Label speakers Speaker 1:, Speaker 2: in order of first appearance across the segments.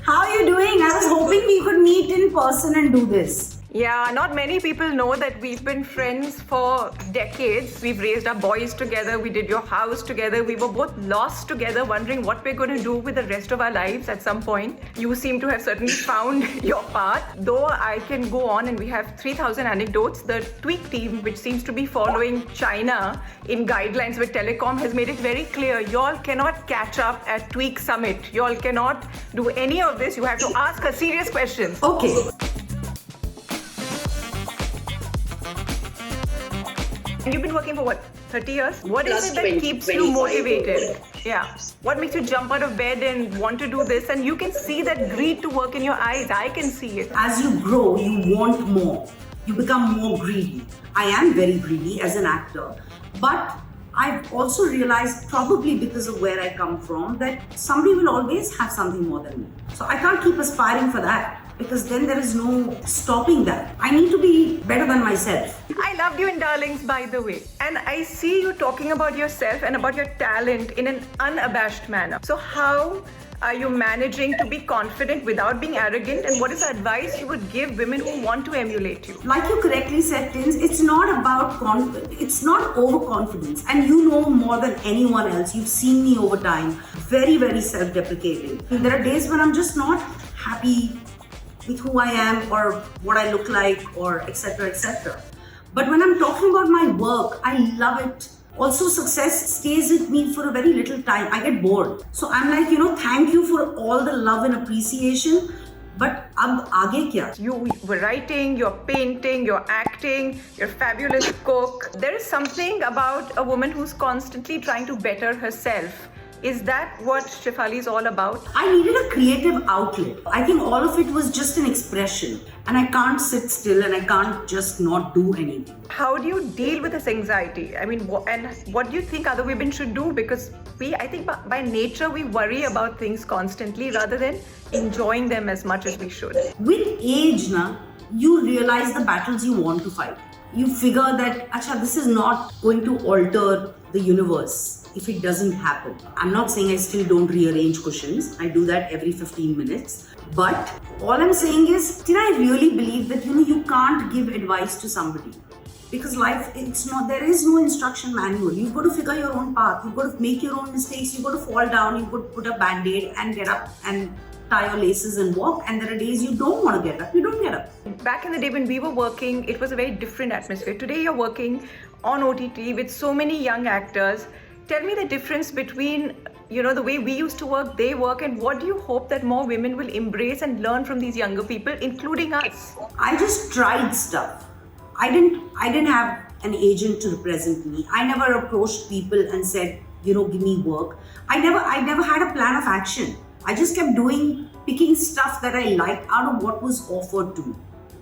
Speaker 1: How are you doing? I was hoping we could meet in person and do this.
Speaker 2: Yeah, not many people know that we've been friends for decades. We've raised our boys together. We did your house together. We were both lost together, wondering what we're going to do with the rest of our lives at some point. You seem to have certainly found your path. Though I can go on, and we have 3,000 anecdotes. The Tweak team, which seems to be following China in guidelines with telecom, has made it very clear. Y'all cannot catch up at Tweak Summit. Y'all cannot do any of this. You have to ask her serious questions.
Speaker 1: Okay.
Speaker 2: And you've been working for what, 30 years? What
Speaker 3: Plus
Speaker 2: is it that
Speaker 3: 20,
Speaker 2: keeps you
Speaker 3: 25.
Speaker 2: motivated? Yeah. What makes you jump out of bed and want to do this? And you can see that greed to work in your eyes. I can see it.
Speaker 1: As you grow, you want more. You become more greedy. I am very greedy as an actor. But I've also realized, probably because of where I come from, that somebody will always have something more than me. So I can't keep aspiring for that, because then there is no stopping that. I need to be better than myself.
Speaker 2: I loved you in Darlings, by the way. And I see you talking about yourself and about your talent in an unabashed manner. So how are you managing to be confident without being arrogant? And what is the advice you would give women who want to emulate you?
Speaker 1: Like you correctly said, Tins, it's not about it's not overconfidence. And you know more than anyone else. You've seen me over time. Very, very self-deprecating. There are days when I'm just not happy with who I am or what I look like, or etc., etc. But when I'm talking about my work, I love it. Also, success stays with me for a very little time. I get bored. So I'm like, thank you for all the love and appreciation. But ab aage kya?
Speaker 2: You were writing, you're painting, you're acting, you're a fabulous cook. There is something about a woman who's constantly trying to better herself. Is that what Shefali is all about?
Speaker 1: I needed a creative outlet. I think all of it was just an expression. And I can't sit still and I can't just not do anything.
Speaker 2: How do you deal with this anxiety? I mean, and what do you think other women should do? Because I think by nature, we worry about things constantly rather than enjoying them as much as we should.
Speaker 1: With age, you realize the battles you want to fight. You figure that, this is not going to alter the universe if it doesn't happen. I'm not saying I still don't rearrange cushions. I do that every 15 minutes. But all I'm saying is, did I really believe that you can't give advice to somebody? Because life, there is no instruction manual. You've got to figure your own path. You've got to make your own mistakes. You've got to fall down. You've got to put a band-aid and get up and tie your laces and walk. And there are days you don't want to get up. You don't get up.
Speaker 2: Back in the day when we were working, it was a very different atmosphere. Today you're working on OTT with so many young actors. Tell me the difference between, the way we used to work, they work, and what do you hope that more women will embrace and learn from these younger people, including us?
Speaker 1: I just tried stuff. I didn't have an agent to represent me. I never approached people and said, give me work. I never had a plan of action. I just kept picking stuff that I liked out of what was offered to me.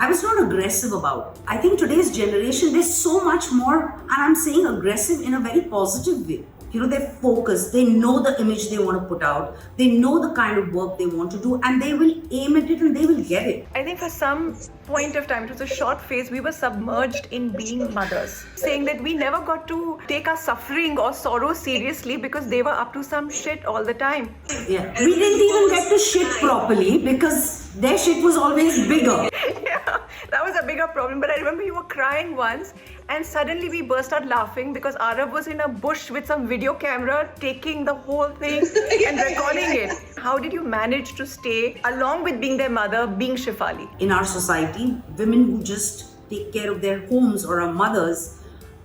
Speaker 1: I was not aggressive about it. I think today's generation, there's so much more, and I'm saying aggressive in a very positive way. They're focused, they know the image they want to put out, they know the kind of work they want to do, and they will aim at it and they will get it.
Speaker 2: I think for some point of time, it was a short phase, we were submerged in being mothers, saying that we never got to take our suffering or sorrow seriously because they were up to some shit all the time.
Speaker 1: Yeah, we didn't even get to shit properly because their shit was always bigger.
Speaker 2: Yeah, that was a bigger problem. But I remember you were crying once and suddenly we burst out laughing because Arab was in a bush with some video camera taking the whole thing and recording it. How did you manage to stay, along with being their mother, being Shefali?
Speaker 1: In our society, women who just take care of their homes or are mothers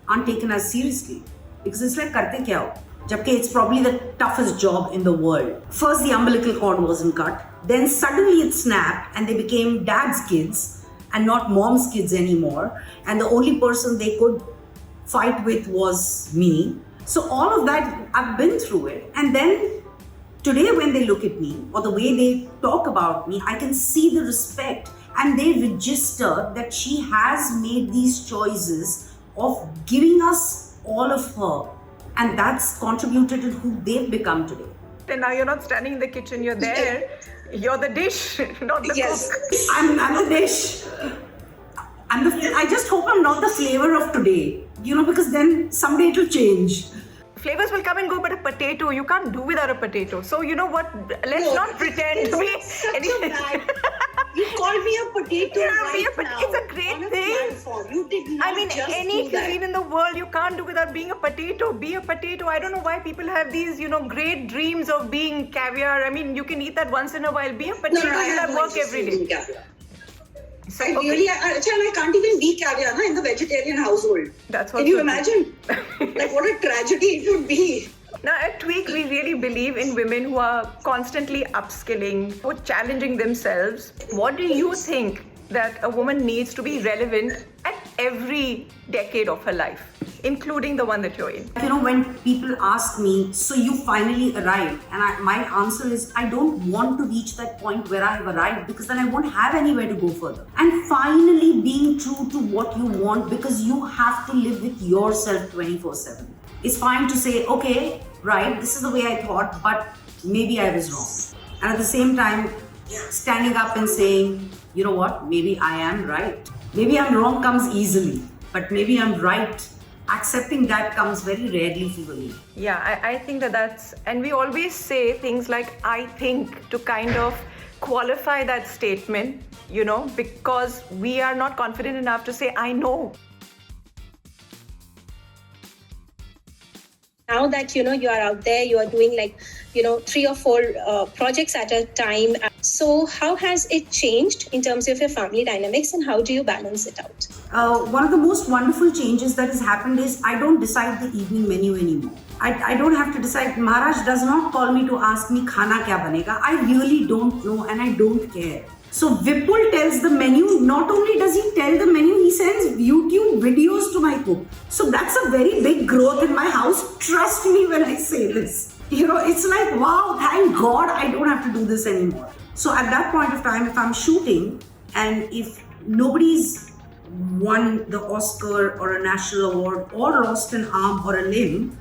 Speaker 1: aren't taken as seriously. Because it's like, karte kya ho? Jabki it's probably the toughest job in the world. First, the umbilical cord wasn't cut. Then suddenly it snapped and they became dad's kids and not mom's kids anymore. And the only person they could fight with was me. So all of that, I've been through it. And then today when they look at me or the way they talk about me, I can see the respect and they register that she has made these choices of giving us all of her. And that's contributed to who they've become today.
Speaker 2: And now you're not standing in the kitchen, you're there. You're the dish, not the cook.
Speaker 1: I'm the dish. I just hope I'm not the flavor of today. Because then someday it'll change.
Speaker 2: Flavors will come and go, but a potato, you can't do without a potato. So you know what, let's not pretend Any-
Speaker 3: a bad. You called me a potato right now.
Speaker 2: It's a great
Speaker 3: on a
Speaker 2: thing.
Speaker 3: platform. You did not
Speaker 2: I mean,
Speaker 3: just
Speaker 2: any
Speaker 3: do that.
Speaker 2: cuisine in the world you can't do without being a potato. Be a potato. I don't know why people have these, great dreams of being caviar. I mean, you can eat that once in a while. Be a potato.
Speaker 3: I
Speaker 2: You
Speaker 3: have
Speaker 2: have
Speaker 3: no
Speaker 2: work
Speaker 3: interest
Speaker 2: every
Speaker 3: in
Speaker 2: day.
Speaker 3: caviar.
Speaker 2: So,
Speaker 3: I
Speaker 2: okay.
Speaker 3: really, I can't even be caviar in the vegetarian household.
Speaker 2: That's
Speaker 3: Can
Speaker 2: also
Speaker 3: you
Speaker 2: true.
Speaker 3: imagine? Like what a tragedy it would be.
Speaker 2: Now, at Tweak, we really believe in women who are constantly upskilling, who are challenging themselves. What do you think that a woman needs to be relevant at every decade of her life, including the one that you're in?
Speaker 1: When people ask me, so you finally arrived, and my answer is, I don't want to reach that point where I have arrived, because then I won't have anywhere to go further. And finally being true to what you want, because you have to live with yourself 24/7. It's fine to say, okay, right, this is the way I thought, but maybe I was wrong. And at the same time, standing up and saying, you know what, maybe I am right. Maybe I'm wrong comes easily, but maybe I'm right. Accepting that comes very rarely for me.
Speaker 2: Yeah, I think that's, and we always say things like, I think, to kind of qualify that statement, because we are not confident enough to say, I know.
Speaker 4: Now that you are out there, you are doing 3 or 4 projects at a time. So how has it changed in terms of your family dynamics, and how do you balance it out?
Speaker 1: One of the most wonderful changes that has happened is I don't decide the evening menu anymore. I don't have to decide. Maharaj does not call me to ask me khana kya banega. I really don't know, and I don't care. So Vipul tells the menu. Not only does he tell the menu, he sends YouTube videos to my cook. So that's a very big growth in my house. Trust me when I say this. It's like, wow, thank God I don't have to do this anymore. So at that point of time, if I'm shooting and if nobody's won the Oscar or a national award or lost an arm or a limb,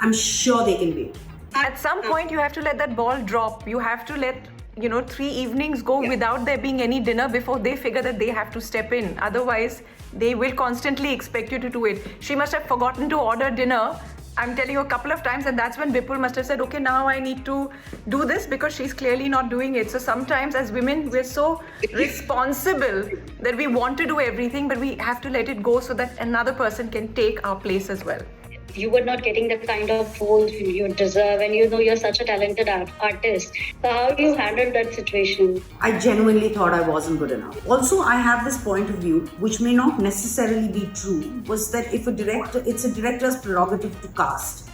Speaker 1: I'm sure they can wait.
Speaker 2: At some point, you have to let that ball drop. You have to let 3 evenings go without there being any dinner before they figure that they have to step in. Otherwise, they will constantly expect you to do it. She must have forgotten to order dinner, I'm telling you, a couple of times, and that's when Vipul must have said, okay, now I need to do this, because she's clearly not doing it. So sometimes as women, we're so responsible that we want to do everything, but we have to let it go so that another person can take our place as well.
Speaker 5: You were not getting the kind of roles you deserve, and you're such a talented artist. So how do you handle that situation?
Speaker 1: I genuinely thought I wasn't good enough. Also, I have this point of view, which may not necessarily be true, was that if it's a director's prerogative to cast.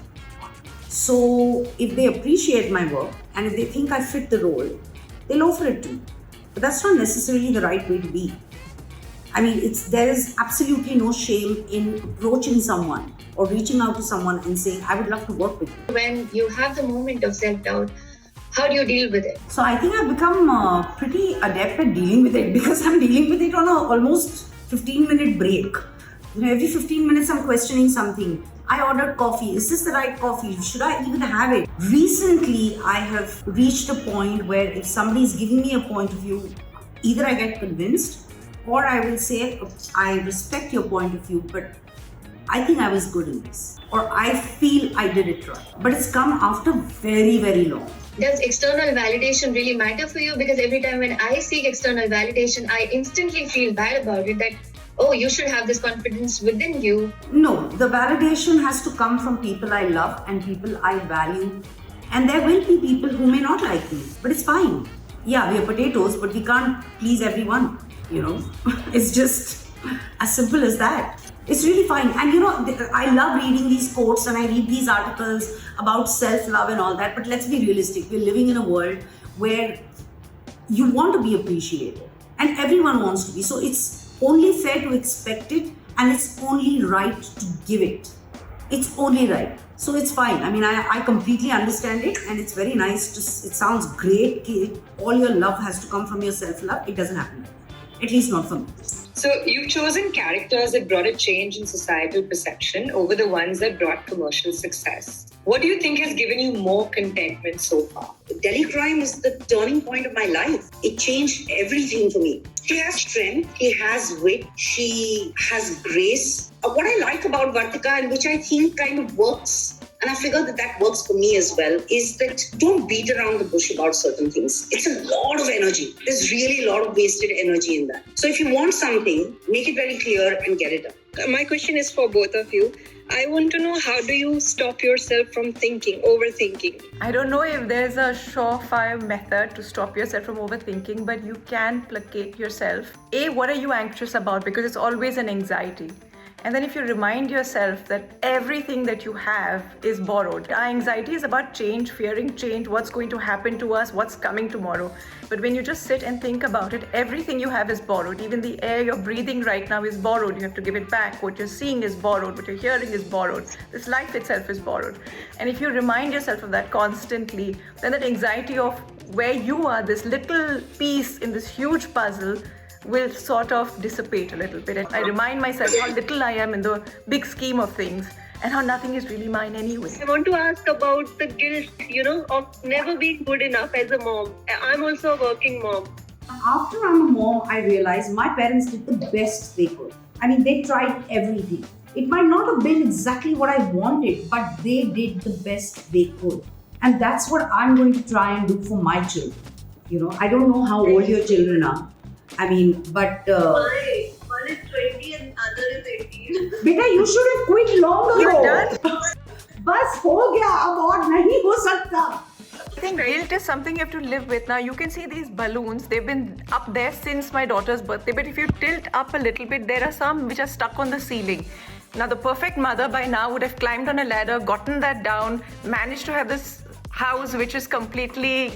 Speaker 1: So if they appreciate my work and if they think I fit the role, they'll offer it to me. But that's not necessarily the right way to be. I mean, there is absolutely no shame in approaching someone or reaching out to someone and saying, I would love to work with you.
Speaker 5: When you have the moment of self-doubt, how do you deal with it?
Speaker 1: So I think I've become pretty adept at dealing with it, because I'm dealing with it on a almost 15-minute break. Every 15 minutes I'm questioning something. I ordered coffee. Is this the right coffee? Should I even have it? Recently, I have reached a point where if somebody is giving me a point of view, either I get convinced, or I will say, I respect your point of view, but I think I was good in this. Or I feel I did it right. But it's come after very, very long.
Speaker 5: Does external validation really matter for you? Because every time when I seek external validation, I instantly feel bad about it, that, oh, you should have this confidence within you.
Speaker 1: No, the validation has to come from people I love and people I value. And there will be people who may not like me, but it's fine. Yeah, we are potatoes, but we can't please everyone. It's just as simple as that. It's really fine. And I love reading these quotes and I read these articles about self-love and all that. But let's be realistic. We're living in a world where you want to be appreciated and everyone wants to be. So it's only fair to expect it, and it's only right to give it. It's only right. So it's fine. I mean, I completely understand it, and it's very nice. It sounds great. All your love has to come from your self-love. It doesn't happen. At least not for me.
Speaker 6: So you've chosen characters that brought a change in societal perception over the ones that brought commercial success. What do you think has given you more contentment so far?
Speaker 3: Delhi Crime is the turning point of my life. It changed everything for me. She has strength, she has wit, she has grace. What I like about Vartika, and which I think kind of works and I figured that that works for me as well, is that don't beat around the bush about certain things. It's a lot of energy. There's really a lot of wasted energy in that. So if you want something, make it very clear and get it done.
Speaker 7: My question is for both of you. I want to know, how do you stop yourself from overthinking?
Speaker 2: I don't know if there's a surefire method to stop yourself from overthinking, but you can placate yourself. What are you anxious about? Because it's always an anxiety. And then if you remind yourself that everything that you have is borrowed. Our anxiety is about change, fearing change, what's going to happen to us, what's coming tomorrow. But when you just sit and think about it, everything you have is borrowed. Even the air you're breathing right now is borrowed. You have to give it back. What you're seeing is borrowed. What you're hearing is borrowed. This life itself is borrowed. And if you remind yourself of that constantly, then that anxiety of where you are, this little piece in this huge puzzle, will sort of dissipate a little bit. And I remind myself how little I am in the big scheme of things and how nothing is really mine anyway.
Speaker 7: I want to ask about the guilt, of never being good enough as a mom. I'm also a working mom.
Speaker 1: After I'm a mom, I realized my parents did the best they could. I mean, they tried everything. It might not have been exactly what I wanted, but they did the best they could. And that's what I'm going to try and do for my children. I don't know how old your children are. I mean, but...
Speaker 7: One is 20 and other is 18.
Speaker 1: Beta, you should have quit long ago.
Speaker 2: You're done?
Speaker 1: बस हो गया, अब और नहीं हो सकता.
Speaker 2: I think guilt is something you have to live with. Now you can see these balloons, they've been up there since my daughter's birthday, but if you tilt up a little bit, there are some which are stuck on the ceiling. Now the perfect mother by now would have climbed on a ladder, gotten that down, managed to have this house which is completely,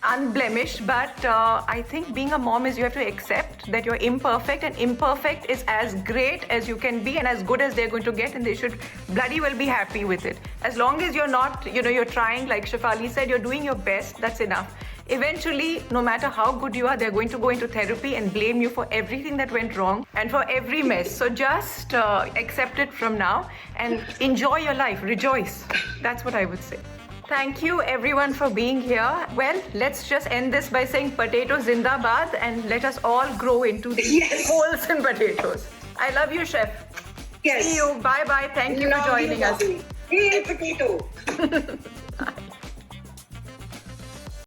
Speaker 2: unblemished. But I think being a mom is you have to accept that you're imperfect, and imperfect is as great as you can be and as good as they're going to get, and they should bloody well be happy with it. As long as you're not, you're trying, like Shefali said, you're doing your best, that's enough. Eventually, no matter how good you are, they're going to go into therapy and blame you for everything that went wrong and for every mess. So just accept it from now and enjoy your life, rejoice. That's what I would say. Thank you everyone for being here. Well, let's just end this by saying potato zindabad and let us all grow into these holes in potatoes. I love you, Chef.
Speaker 3: Yes.
Speaker 2: See you. Bye-bye. Thank you for joining us.
Speaker 3: Hey, potato.